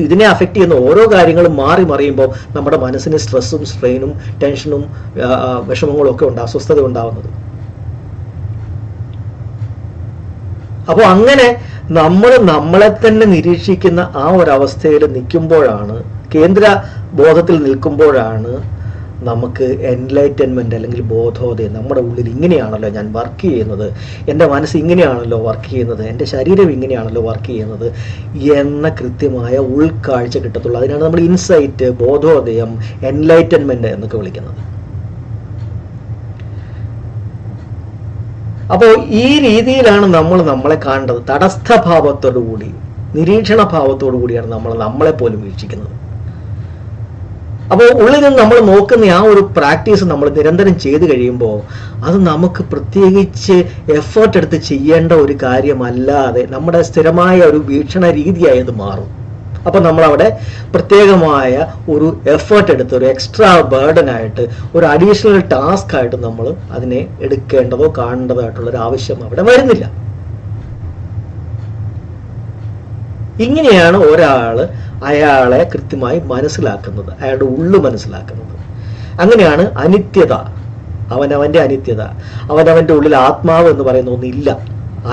ഇതിനെ അഫക്റ്റ് ചെയ്യുന്ന ഓരോ കാര്യങ്ങളും മാറി മറിയുമ്പോൾ നമ്മുടെ മനസ്സിന് സ്ട്രെസ്സും സ്ട്രെയിനും ടെൻഷനും വിഷമങ്ങളും ഒക്കെ അസ്വസ്ഥത ഉണ്ടാവുന്നത്. അപ്പോൾ അങ്ങനെ നമ്മളെ തന്നെ നിരീക്ഷിക്കുന്ന ആ ഒരു അവസ്ഥയിൽ നിൽക്കുമ്പോഴാണ്, കേന്ദ്ര ബോധത്തിൽ നിൽക്കുമ്പോഴാണ് നമുക്ക് എൻലൈറ്റൻമെന്റ് അല്ലെങ്കിൽ ബോധോദയം. നമ്മുടെ ഉള്ളിൽ ഇങ്ങനെയാണല്ലോ ഞാൻ വർക്ക് ചെയ്യുന്നത്, എൻ്റെ മനസ്സ് ഇങ്ങനെയാണല്ലോ വർക്ക് ചെയ്യുന്നത്, എൻ്റെ ശരീരം ഇങ്ങനെയാണല്ലോ വർക്ക് ചെയ്യുന്നത് എന്ന കൃത്യമായ ഉൾക്കാഴ്ച കിട്ടത്തുള്ളൂ. അതിനാണ് നമ്മൾ ഇൻസൈറ്റ്, ബോധോദയം, എൻലൈറ്റൻമെന്റ് എന്നൊക്കെ വിളിക്കുന്നത്. അപ്പോൾ ഈ രീതിയിലാണ് നമ്മൾ നമ്മളെ കാണേണ്ടത്. തടസ്ഥഭാവത്തോടു കൂടി, നിരീക്ഷണ ഭാവത്തോടു കൂടിയാണ് നമ്മൾ നമ്മളെ പോലും വീക്ഷിക്കുന്നത്. അപ്പോൾ ഉള്ളിൽ നിന്ന് നമ്മൾ നോക്കുന്ന ആ ഒരു പ്രാക്ടീസ് നമ്മൾ നിരന്തരം ചെയ്ത് കഴിയുമ്പോൾ അത് നമുക്ക് പ്രത്യേകിച്ച് എഫേർട്ട് എടുത്ത് ചെയ്യേണ്ട ഒരു കാര്യമല്ലാതെ നമ്മുടെ സ്ഥിരമായ ഒരു വീക്ഷണ രീതിയായി അത് മാറും. അപ്പം നമ്മളവിടെ പ്രത്യേകമായ ഒരു എഫേർട്ട് എടുത്ത്, ഒരു എക്സ്ട്രാ ബേർഡനായിട്ട്, ഒരു അഡീഷണൽ ടാസ്ക് ആയിട്ട് നമ്മൾ അതിനെ എടുക്കേണ്ടതോ കാണേണ്ടതായിട്ടുള്ളൊരു ആവശ്യം അവിടെ വരുന്നില്ല. ഇങ്ങനെയാണ് ഒരാൾ അയാളെ കൃത്യമായി മനസ്സിലാക്കുന്നത്, അയാളുടെ ഉള്ളു മനസ്സിലാക്കുന്നത്. അങ്ങനെയാണ് അനിത്യത, അവനവൻ്റെ അനിത്യത, അവനവൻ്റെ ഉള്ളിൽ ആത്മാവ് എന്ന് പറയുന്ന ഒന്നില്ല,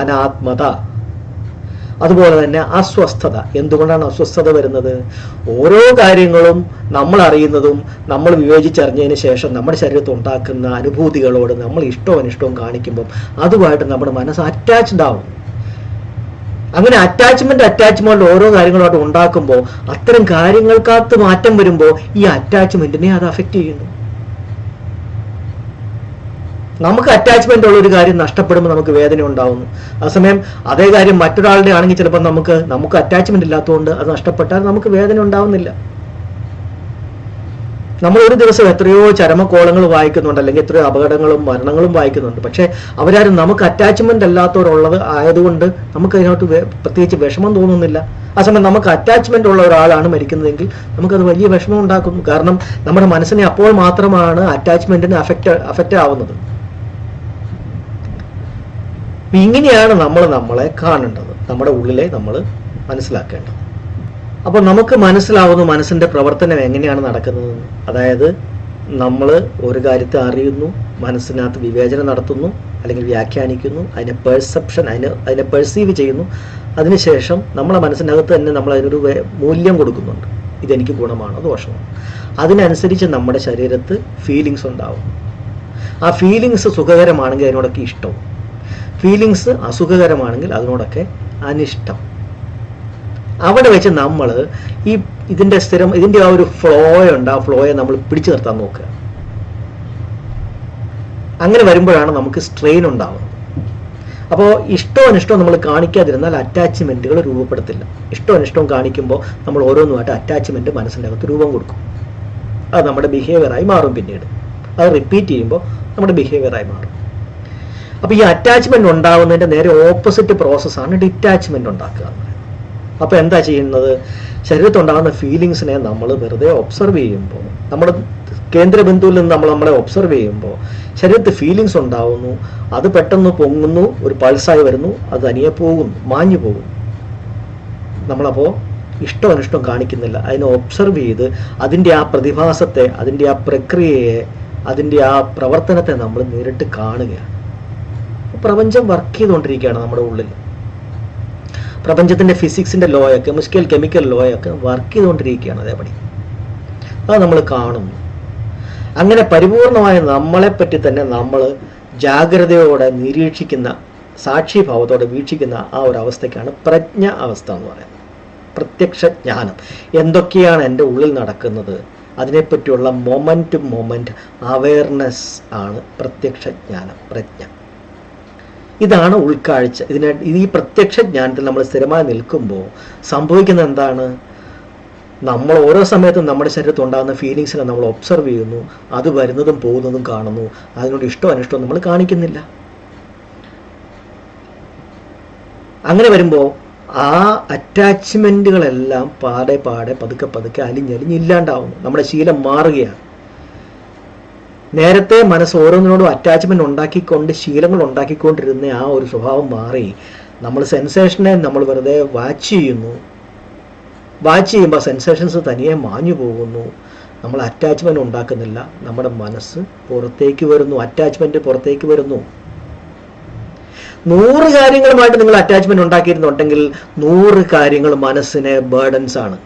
അനാത്മത. അതുപോലെ തന്നെ അസ്വസ്ഥത. എന്തുകൊണ്ടാണ് അസ്വസ്ഥത വരുന്നത്? ഓരോ കാര്യങ്ങളും നമ്മൾ അറിയുന്നതും നമ്മൾ വിവേചിച്ചറിഞ്ഞതിന് ശേഷം നമ്മുടെ ശരീരത്തിൽ ഉണ്ടാക്കുന്ന അനുഭൂതികളോട് നമ്മൾ ഇഷ്ടവും അനിഷ്ടവും കാണിക്കുമ്പം അതുമായിട്ട് നമ്മുടെ മനസ്സ് അറ്റാച്ച്ഡ് ആവും. അങ്ങനെ അറ്റാച്ച്മെന്റ് ഓരോ കാര്യങ്ങളുമായിട്ട് ഉണ്ടാക്കുമ്പോൾ അത്തരം കാര്യങ്ങൾക്കകത്ത് മാറ്റം വരുമ്പോൾ ഈ അറ്റാച്ച്മെന്റിനെ അത് അഫക്റ്റ് ചെയ്യുന്നു. നമുക്ക് അറ്റാച്ച്മെന്റ് ഉള്ള ഒരു കാര്യം നഷ്ടപ്പെടുമ്പോൾ നമുക്ക് വേദന ഉണ്ടാവുന്നു. അതേസമയം അതേ കാര്യം മറ്റൊരാളുടെ ആണെങ്കിൽ ചിലപ്പോൾ നമുക്ക് അറ്റാച്ച്മെന്റ് ഇല്ലാത്തതുകൊണ്ട് അത് നഷ്ടപ്പെട്ടാൽ നമുക്ക് വേദന ഉണ്ടാവുന്നില്ല. നമ്മൾ ഒരു ദിവസം എത്രയോ ചരമക്കോളങ്ങൾ വായിക്കുന്നുണ്ട്, അല്ലെങ്കിൽ എത്രയോ അപകടങ്ങളും മരണങ്ങളും വായിക്കുന്നുണ്ട്. പക്ഷെ അവരാരും നമുക്ക് അറ്റാച്ച്മെന്റ് അല്ലാത്തവരുള്ളത് ആയതുകൊണ്ട് നമുക്ക് അതിനകത്ത് പ്രത്യേകിച്ച് വിഷമം തോന്നുന്നില്ല. ആ സമയം നമുക്ക് അറ്റാച്ച്മെന്റ് ഉള്ള ഒരാളാണ് മരിക്കുന്നതെങ്കിൽ നമുക്കത് വലിയ വിഷമം ഉണ്ടാക്കുന്നു. കാരണം നമ്മുടെ മനസ്സിനെ അപ്പോൾ മാത്രമാണ് അറ്റാച്ച്മെന്റിന് അഫക്റ്റ് ആവുന്നത്. ഇങ്ങനെയാണ് നമ്മൾ നമ്മളെ കാണേണ്ടത്, നമ്മുടെ ഉള്ളിലെ നമ്മൾ മനസ്സിലാക്കേണ്ടത്. അപ്പോൾ നമുക്ക് മനസ്സിലാവുന്നു മനസ്സിന്റെ പ്രവർത്തനം എങ്ങനെയാണ് നടക്കുന്നതെന്ന്. അതായത് നമ്മൾ ഒരു കാര്യത്തെ അറിയുന്നു, മനസ്സിനകത്ത് വിവേചനം നടത്തുന്നു അല്ലെങ്കിൽ വ്യാഖ്യാനിക്കുന്നു, അതിനെ പെർസീവ് ചെയ്യുന്നു. അതിനുശേഷം നമ്മളെ മനസ്സിനകത്ത് തന്നെ നമ്മൾ അതിനൊരു മൂല്യം കൊടുക്കുന്നുണ്ട്. ഇതെനിക്ക് ഗുണമാണോ ദോഷമാണോ? അതിനനുസരിച്ച് നമ്മുടെ ശരീരത്ത് ഫീലിങ്സ് ഉണ്ടാവും. ആ ഫീലിങ്സ് സുഖകരമാണെങ്കിൽ അതിനോടൊക്കെ ഇഷ്ടവും, ഫീലിങ്സ് അസുഖകരമാണെങ്കിൽ അതിനോടൊക്കെ അനിഷ്ടം. അവിടെ വെച്ച് നമ്മൾ ഇതിന്റെ ആ ഒരു ഫ്ലോ ഉണ്ട്, ആ ഫ്ലോയെ നമ്മൾ പിടിച്ചു നിർത്താൻ നോക്കുക. അങ്ങനെ വരുമ്പോഴാണ് നമുക്ക് സ്ട്രെയിൻ ഉണ്ടാവുന്നത്. അപ്പോൾ ഇഷ്ടവും അനിഷ്ടവും നമ്മൾ കാണിക്കാതിരുന്നാൽ അറ്റാച്ച്മെന്റുകൾ രൂപപ്പെടത്തില്ല. ഇഷ്ടവും അനിഷ്ടവും കാണിക്കുമ്പോൾ നമ്മൾ ഓരോന്നുമായിട്ട് അറ്റാച്ച്മെന്റ് മനസ്സിൻ്റെ അകത്ത് രൂപം കൊടുക്കും. അത് നമ്മുടെ ബിഹേവിയറായി മാറും. പിന്നീട് അത് റിപ്പീറ്റ് ചെയ്യുമ്പോൾ നമ്മുടെ ബിഹേവിയറായി മാറും. അപ്പോൾ ഈ അറ്റാച്ച്മെന്റ് ഉണ്ടാവുന്നതിന്റെ നേരെ ഓപ്പോസിറ്റ് പ്രോസസ്സാണ് ഡിറ്റാച്ച്മെന്റ് ഉണ്ടാക്കുക. അപ്പോൾ എന്താ ചെയ്യുന്നത്? ശരീരത്തുണ്ടാകുന്ന ഫീലിങ്സിനെ നമ്മൾ വെറുതെ ഒബ്സർവ് ചെയ്യുമ്പോൾ, നമ്മുടെ കേന്ദ്രബിന്ദുവിൽ നിന്ന് നമ്മളെ ഒബ്സർവ് ചെയ്യുമ്പോൾ ശരീരത്തിൽ ഫീലിങ്സ് ഉണ്ടാവുന്നു. അത് പെട്ടെന്ന് പൊങ്ങുന്നു, ഒരു പൾസായി വരുന്നു, അത് തനിയെ പോകുന്നു, മാഞ്ഞു പോകുന്നു. നമ്മളപ്പോൾ ഇഷ്ടവും അനിഷ്ടവും കാണിക്കുന്നില്ല, അതിനെ ഒബ്സർവ് ചെയ്ത് അതിൻ്റെ ആ പ്രതിഭാസത്തെ, അതിൻ്റെ ആ പ്രക്രിയയെ, അതിൻ്റെ ആ പ്രവർത്തനത്തെ നമ്മൾ നേരിട്ട് കാണുകയാണ്. പ്രപഞ്ചം വർക്ക് ചെയ്തുകൊണ്ടിരിക്കുകയാണ് നമ്മുടെ ഉള്ളിൽ. പ്രപഞ്ചത്തിന്റെ ഫിസിക്സിന്റെ ലോയൊക്കെ, കെമിക്കൽ ലോയൊക്കെ വർക്ക് ചെയ്തുകൊണ്ടിരിക്കുകയാണ് അതേപടി. അത് നമ്മൾ കാണുന്നു. അങ്ങനെ പരിപൂർണമായ നമ്മളെപ്പറ്റി തന്നെ നമ്മൾ ജാഗ്രതയോടെ നിരീക്ഷിക്കുന്ന, സാക്ഷിഭാവത്തോടെ വീക്ഷിക്കുന്ന ആ ഒരു അവസ്ഥയ്ക്കാണ് പ്രജ്ഞ അവസ്ഥ എന്ന് പറയുന്നത്. പ്രത്യക്ഷ ജ്ഞാനം. എന്തൊക്കെയാണ് എൻ്റെ ഉള്ളിൽ നടക്കുന്നത് അതിനെപ്പറ്റിയുള്ള മൊമെന്റ് അവയർനെസ് ആണ് പ്രത്യക്ഷ ജ്ഞാനം, പ്രജ്ഞ. ഇതാണ് ഉൾക്കാഴ്ച. ഈ പ്രത്യക്ഷ ജ്ഞാനത്തിൽ നമ്മൾ സ്ഥിരമായി നിൽക്കുമ്പോൾ സംഭവിക്കുന്നത് എന്താണ്? നമ്മൾ ഓരോ സമയത്തും നമ്മുടെ ശരീരത്തിൽ ഉണ്ടാകുന്ന ഫീലിങ്സിനെ നമ്മൾ ഒബ്സർവ് ചെയ്യുന്നു. അത് വരുന്നതും പോകുന്നതും കാണുന്നു. അതിനോട് ഇഷ്ടവും അനിഷ്ടവും നമ്മൾ കാണിക്കുന്നില്ല. അങ്ങനെ വരുമ്പോൾ ആ അറ്റാച്ച്മെൻറ്റുകളെല്ലാം പാടെ പതുക്കെ പതുക്കെ അലിഞ്ഞില്ലാണ്ടാവുന്നു. നമ്മുടെ ശീലം മാറുകയാണ്. നേരത്തെ മനസ്സ് ഓരോന്നിനോടും അറ്റാച്ച്മെൻറ്റ് ഉണ്ടാക്കിക്കൊണ്ട് ശീലങ്ങൾ ഉണ്ടാക്കിക്കൊണ്ടിരുന്ന ആ ഒരു സ്വഭാവം മാറി നമ്മൾ സെൻസേഷനെ നമ്മൾ വെറുതെ വാച്ച് ചെയ്യുന്നു. വാച്ച് ചെയ്യുമ്പോൾ സെൻസേഷൻസ് തനിയെ മാഞ്ഞു പോകുന്നു. നമ്മൾ അറ്റാച്ച്മെൻറ്റ് ഉണ്ടാക്കുന്നില്ല. നമ്മുടെ മനസ്സ് പുറത്തേക്ക് വരുന്നു. അറ്റാച്ച്മെൻറ്റ് പുറത്തേക്ക് വരുന്നു. 100 കാര്യങ്ങളുമായിട്ട് നിങ്ങൾ അറ്റാച്ച്മെൻറ്റ് ഉണ്ടാക്കിയിരുന്നുണ്ടെങ്കിൽ 100 കാര്യങ്ങൾ മനസ്സിന് ബേർഡൻസ് ആണ്.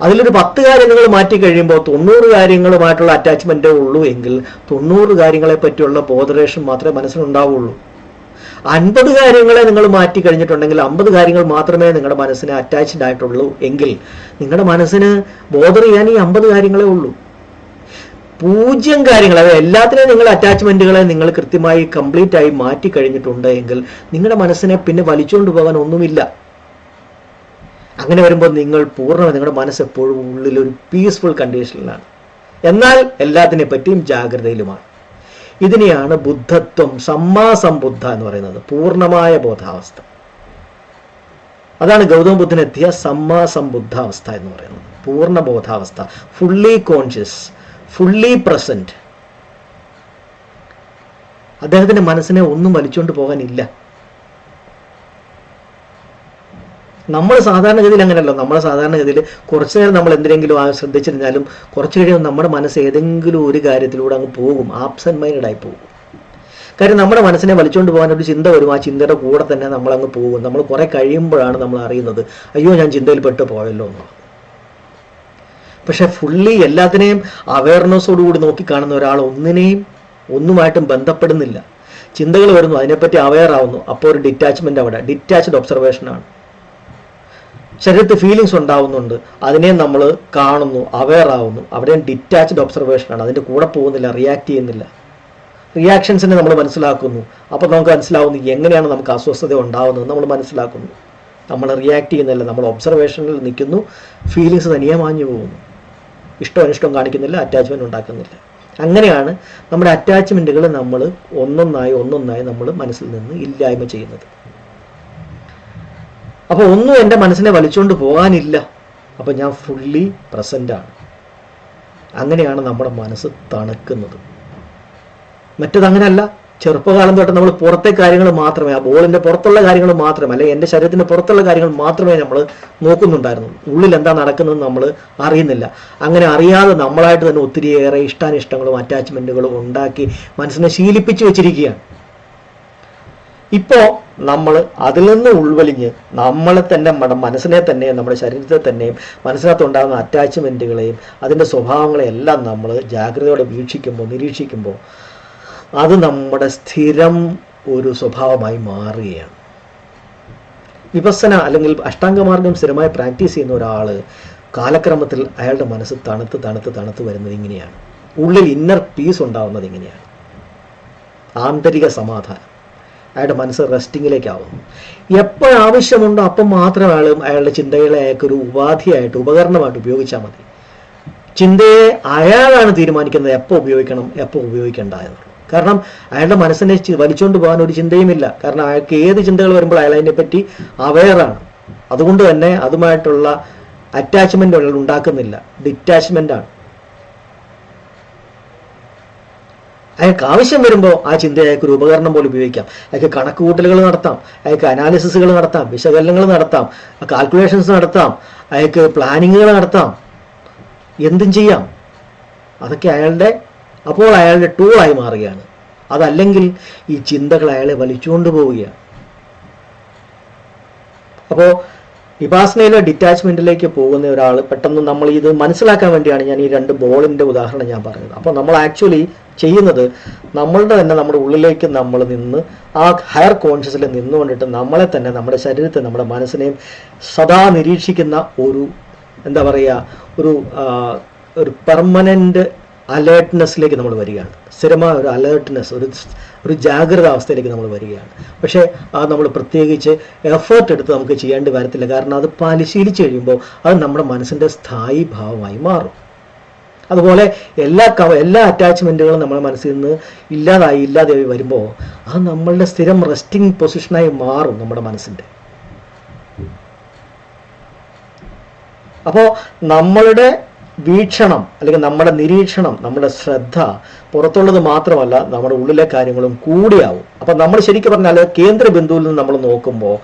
അതിലൊരു 10 കാര്യം നിങ്ങൾ മാറ്റി കഴിയുമ്പോൾ 90 കാര്യങ്ങളുമായിട്ടുള്ള അറ്റാച്ച്മെൻറ്റേ ഉള്ളൂ എങ്കിൽ 90 കാര്യങ്ങളെ പറ്റിയുള്ള ബോധറേഷൻ മാത്രമേ മനസ്സിനുണ്ടാവുള്ളൂ. 50 കാര്യങ്ങളെ നിങ്ങൾ മാറ്റി കഴിഞ്ഞിട്ടുണ്ടെങ്കിൽ 50 കാര്യങ്ങൾ മാത്രമേ നിങ്ങളുടെ മനസ്സിന് അറ്റാച്ച്ഡ് ആയിട്ടുള്ളൂ എങ്കിൽ നിങ്ങളുടെ മനസ്സിന് ബോധർ ചെയ്യാൻ ഈ 50 കാര്യങ്ങളേ ഉള്ളൂ. 0 കാര്യങ്ങൾ, അതായത് എല്ലാത്തിനെയും നിങ്ങൾ അറ്റാച്ച്മെൻറ്റുകളെ നിങ്ങൾ കൃത്യമായി കംപ്ലീറ്റ് ആയി മാറ്റി കഴിഞ്ഞിട്ടുണ്ട് എങ്കിൽ നിങ്ങളുടെ മനസ്സിനെ പിന്നെ വലിച്ചുകൊണ്ട് പോകാൻ ഒന്നുമില്ല. അങ്ങനെ വരുമ്പോൾ നിങ്ങൾ പൂർണ്ണമായി നിങ്ങളുടെ മനസ്സ് എപ്പോഴും ഉള്ളിലൊരു പീസ്ഫുൾ കണ്ടീഷനിലാണ്. എന്നാൽ എല്ലാത്തിനെ പറ്റിയും ജാഗ്രതയിലുമാണ്. ഇതിനെയാണ് ബുദ്ധത്വം, സമ്മാസംബുദ്ധ എന്ന് പറയുന്നത്, പൂർണ്ണമായ ബോധാവസ്ഥ. അതാണ് ഗൗതമ ബുദ്ധനെത്തിയ സമ്മാസംബുദ്ധാവസ്ഥ എന്ന് പറയുന്നത്. പൂർണ്ണ ബോധാവസ്ഥ, ഫുള്ളി കോൺഷ്യസ്, ഫുള്ളി പ്രസന്റ്. അദ്ദേഹത്തിന്റെ മനസ്സിനെ ഒന്നും വലിച്ചുകൊണ്ട് പോകാനില്ല. നമ്മൾ സാധാരണഗതിയിൽ അങ്ങനെയല്ലോ. നമ്മൾ സാധാരണഗതിയിൽ കുറച്ചു നേരം നമ്മൾ എന്തെങ്കിലും ശ്രദ്ധിച്ചിരുന്നാലും കുറച്ച് കഴിയുമ്പോൾ നമ്മുടെ മനസ്സ് ഏതെങ്കിലും ഒരു കാര്യത്തിലൂടെ അങ്ങ് പോകും, ആബ്സെന്റ് മൈൻഡഡ് ആയി പോകും. കാര്യം നമ്മുടെ മനസ്സിനെ വലിച്ചുകൊണ്ട് പോകാൻ ഒരു ചിന്ത വരും. ആ ചിന്തയുടെ കൂടെ തന്നെ നമ്മളങ്ങ് പോകും. നമ്മൾ കുറെ കഴിയുമ്പോഴാണ് നമ്മൾ അറിയുന്നത്, അയ്യോ ഞാൻ ചിന്തയിൽ പെട്ട് പോയല്ലോ എന്നുള്ളത്. പക്ഷെ ഫുള്ളി എല്ലാത്തിനെയും അവയർനെസ്സോടുകൂടി നോക്കിക്കാണുന്ന ഒരാൾ ഒന്നുമായിട്ടും ബന്ധപ്പെടുന്നില്ല. ചിന്തകൾ വരുന്നു, അതിനെപ്പറ്റി അവെയർ ആവുന്നു. അപ്പോൾ ഒരു ഡിറ്റാച്ച്മെന്റ്, അവിടെ ഡിറ്റാച്ച്ഡ് ഒബ്സർവേഷനാണ്. ശരീരത്തിൽ ഫീലിങ്സ് ഉണ്ടാവുന്നുണ്ട്, അതിനെ നമ്മൾ കാണുന്നു, അവെയർ ആവുന്നു. അവിടെയും ഡിറ്റാച്ച്ഡ് ഒബ്സർവേഷനാണ്. അതിൻ്റെ കൂടെ പോകുന്നില്ല, റിയാക്ട് ചെയ്യുന്നില്ല. റിയാക്ഷൻസിനെ നമ്മൾ മനസ്സിലാക്കുന്നു. അപ്പോൾ നമുക്ക് മനസ്സിലാവുന്നു എങ്ങനെയാണ് നമുക്ക് അസ്വസ്ഥത ഉണ്ടാവുന്നത് നമ്മൾ മനസ്സിലാക്കുന്നു. നമ്മൾ റിയാക്ട് ചെയ്യുന്നില്ല, നമ്മൾ ഒബ്സർവേഷനിൽ നിൽക്കുന്നു. ഫീലിങ്സ് തനിയെ മാഞ്ഞു പോകുന്നു. ഇഷ്ടം അനിഷ്ടം കാണിക്കുന്നില്ല, അറ്റാച്ച്മെൻറ്റ് ഉണ്ടാക്കുന്നില്ല. അങ്ങനെയാണ് നമ്മുടെ അറ്റാച്ച്മെൻറ്റുകൾ നമ്മൾ ഒന്നൊന്നായി നമ്മൾ മനസ്സിൽ നിന്ന് ഇല്ലായ്മ ചെയ്യുന്നത്. അപ്പോൾ ഒന്നും എൻ്റെ മനസ്സിനെ വലിച്ചുകൊണ്ട് പോകാനില്ല. അപ്പോൾ ഞാൻ ഫുള്ളി പ്രസൻ്റാണ്. അങ്ങനെയാണ് നമ്മുടെ മനസ്സ് തണുക്കുന്നത്. മറ്റതങ്ങനെയല്ല. ചെറുപ്പകാലം തൊട്ട് നമ്മൾ പുറത്തെ കാര്യങ്ങൾ മാത്രമേ, ആ ബോളിൻ്റെ പുറത്തുള്ള കാര്യങ്ങൾ മാത്രമേ, അല്ലെങ്കിൽ എൻ്റെ ശരീരത്തിൻ്റെ പുറത്തുള്ള കാര്യങ്ങൾ മാത്രമേ നമ്മൾ നോക്കുന്നുണ്ടായിരുന്നു. ഉള്ളിൽ എന്താ നടക്കുന്നതെന്ന് നമ്മൾ അറിയുന്നില്ല. അങ്ങനെ അറിയാതെ നമ്മളായിട്ട് തന്നെ ഒത്തിരിയേറെ ഇഷ്ടാനിഷ്ടങ്ങളും അറ്റാച്ച്മെൻറ്റുകളും ഉണ്ടാക്കി മനസ്സിനെ ശീലിപ്പിച്ച് വെച്ചിരിക്കുകയാണ്. ഇപ്പോൾ നമ്മൾ അതിൽ നിന്ന് ഉൾവലിഞ്ഞ് നമ്മളെ തന്നെ, നമ്മുടെ മനസ്സിനെ തന്നെയും നമ്മുടെ ശരീരത്തെ തന്നെയും മനസ്സിനകത്തുണ്ടാകുന്ന അറ്റാച്ച്മെൻറ്റുകളെയും അതിൻ്റെ സ്വഭാവങ്ങളെയും എല്ലാം നമ്മൾ ജാഗ്രതയോടെ നിരീക്ഷിക്കുമ്പോൾ അത് നമ്മുടെ സ്ഥിരം ഒരു സ്വഭാവമായി മാറുകയാണ്. വിപස්සന അല്ലെങ്കിൽ അഷ്ടാംഗമാർഗം സ്ഥിരമായി പ്രാക്ടീസ് ചെയ്യുന്ന ഒരാൾ കാലക്രമത്തിൽ അയാളുടെ മനസ്സ് തണുത്ത് വരുന്നത് ഇങ്ങനെയാണ്. ഉള്ളിൽ ഇന്നർ പീസ് ഉണ്ടാവുന്നത് ഇങ്ങനെയാണ്. ആന്തരിക സമാധാനം. അയാളുടെ മനസ്സ് റെസ്റ്റിങ്ങിലേക്കാവുന്നു. എപ്പോഴാവശ്യമുണ്ടോ അപ്പം മാത്രം അയാളുടെ ചിന്തകളെ അയാൾക്കൊരു ഉപാധിയായിട്ട്, ഉപകരണമായിട്ട് ഉപയോഗിച്ചാൽ മതി. ചിന്തയെ അയാളാണ് തീരുമാനിക്കുന്നത് എപ്പോൾ ഉപയോഗിക്കണം, എപ്പോൾ ഉപയോഗിക്കേണ്ട എന്നുള്ളത്. കാരണം അയാളുടെ മനസ്സിനെ വലിച്ചുകൊണ്ട് പോകാൻ ഒരു ചിന്തയുമില്ല. കാരണം അയാൾക്ക് ഏത് ചിന്തകൾ വരുമ്പോൾ അയാൾ അതിനെപ്പറ്റി അവെയറാണ്. അതുകൊണ്ട് തന്നെ അതുമായിട്ടുള്ള അറ്റാച്ച്മെൻ്റ് അയാൾ ഉണ്ടാക്കുന്നില്ല, ഡിറ്റാച്ച്മെൻ്റാണ്. അയാൾക്ക് ആവശ്യം വരുമ്പോൾ ആ ചിന്ത അയാൾക്ക് ഒരു ഉപകരണം പോലെ ഉപയോഗിക്കാം. അയാൾക്ക് കണക്കുകൂട്ടലുകൾ നടത്താം, അയാൾക്ക് അനാലിസിസുകൾ നടത്താം, വിശകലനങ്ങൾ നടത്താം, കാൽക്കുലേഷൻസ് നടത്താം, അയാൾക്ക് പ്ലാനിങ്ങുകൾ നടത്താം, എന്തും ചെയ്യാം. അതൊക്കെ അപ്പോൾ അയാളുടെ ടൂളായി മാറുകയാണ്. അതല്ലെങ്കിൽ ഈ ചിന്തകൾ അയാളെ വലിച്ചുകൊണ്ട് പോവുകയാണ്. അപ്പോൾ വിപാസനയിലെ ഡിറ്റാച്ച്മെൻറ്റിലേക്ക് പോകുന്ന ഒരാൾ പെട്ടെന്ന്, നമ്മൾ ഇത് മനസ്സിലാക്കാൻ വേണ്ടിയാണ് ഞാൻ ഈ 2 ബോളിൻ്റെ ഉദാഹരണം ഞാൻ പറഞ്ഞത്. അപ്പോൾ നമ്മൾ ആക്ച്വലി ചെയ്യുന്നത് നമ്മുടെ ഉള്ളിലേക്ക് നമ്മൾ നിന്ന് ആ ഹയർ കോൺഷ്യസിൽ നിന്നുകൊണ്ടിട്ട് നമ്മളെ തന്നെ, നമ്മുടെ ശരീരത്തെ, നമ്മുടെ മനസ്സിനെയും സദാ നിരീക്ഷിക്കുന്ന ഒരു പെർമനൻ്റ് അലേർട്ട്നെസ്സിലേക്ക് നമ്മൾ വരികയാണ്. സ്ഥിരമായ ഒരു അലേർട്ട്നെസ്, ഒരു ജാഗ്രത അവസ്ഥയിലേക്ക് നമ്മൾ വരികയാണ്. പക്ഷേ അത് നമ്മൾ പ്രത്യേകിച്ച് എഫേർട്ട് എടുത്ത് നമുക്ക് ചെയ്യേണ്ടി വരത്തില്ല. കാരണം അത് പരിശീലിച്ച് കഴിയുമ്പോൾ അത് നമ്മുടെ മനസ്സിൻ്റെ സ്ഥായി ഭാവമായി മാറും. അതുപോലെ എല്ലാ അറ്റാച്ച്മെൻറ്റുകളും നമ്മുടെ മനസ്സിൽ നിന്ന് ഇല്ലാതായി വരുമ്പോൾ അത് നമ്മളുടെ സ്ഥിരം റെസ്റ്റിംഗ് പൊസിഷനായി മാറും നമ്മുടെ മനസ്സിൻ്റെ. അപ്പോൾ നമ്മളുടെ വീക്ഷണം അല്ലെങ്കിൽ നമ്മുടെ നിരീക്ഷണം, നമ്മുടെ ശ്രദ്ധ പുറത്തുള്ളത് മാത്രമല്ല നമ്മുടെ ഉള്ളിലെ കാര്യങ്ങളും കൂടിയാവും. അപ്പം നമ്മൾ ശരിക്കും പറഞ്ഞാൽ കേന്ദ്ര ബിന്ദുവിൽ നിന്ന് നമ്മൾ നോക്കുമ്പോൾ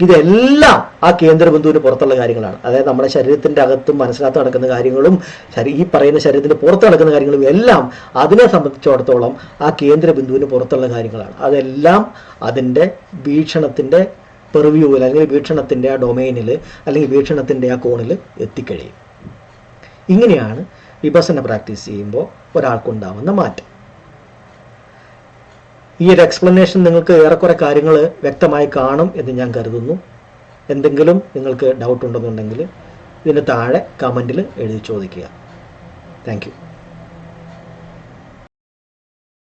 ഇതെല്ലാം ആ കേന്ദ്ര ബിന്ദുവിന് പുറത്തുള്ള കാര്യങ്ങളാണ്. അതായത് നമ്മുടെ ശരീരത്തിൻ്റെ അകത്തും മനസ്സിനകത്ത് നടക്കുന്ന കാര്യങ്ങളും ഈ പറയുന്ന ശരീരത്തിൻ്റെ പുറത്ത് നടക്കുന്ന കാര്യങ്ങളും എല്ലാം അതിനെ സംബന്ധിച്ചിടത്തോളം ആ കേന്ദ്ര ബിന്ദുവിന് പുറത്തുള്ള കാര്യങ്ങളാണ്. അതെല്ലാം അതിൻ്റെ വീക്ഷണത്തിൻ്റെ പെർവ്യൂവിൽ അല്ലെങ്കിൽ വീക്ഷണത്തിൻ്റെ ആ ഡൊമൈനിൽ അല്ലെങ്കിൽ വീക്ഷണത്തിൻ്റെ ആ കോണിൽ എത്തിക്കഴിയും. ഇങ്ങനെയാണ് വിപස්සന പ്രാക്ടീസ് ചെയ്യുമ്പോൾ ഒരാൾക്കുണ്ടാവുന്ന മാറ്റം. ഈ ഒരു എക്സ്പ്ലനേഷൻ നിങ്ങൾക്ക് ഏറെക്കുറെ കാര്യങ്ങൾ വ്യക്തമായി കാണും എന്ന് ഞാൻ കരുതുന്നു. എന്തെങ്കിലും നിങ്ങൾക്ക് ഡൗട്ട് ഉണ്ടെന്നുണ്ടെങ്കിൽ ഇതിന് താഴെ കമൻറ്റിൽ എഴുതി ചോദിക്കുക. Thank you.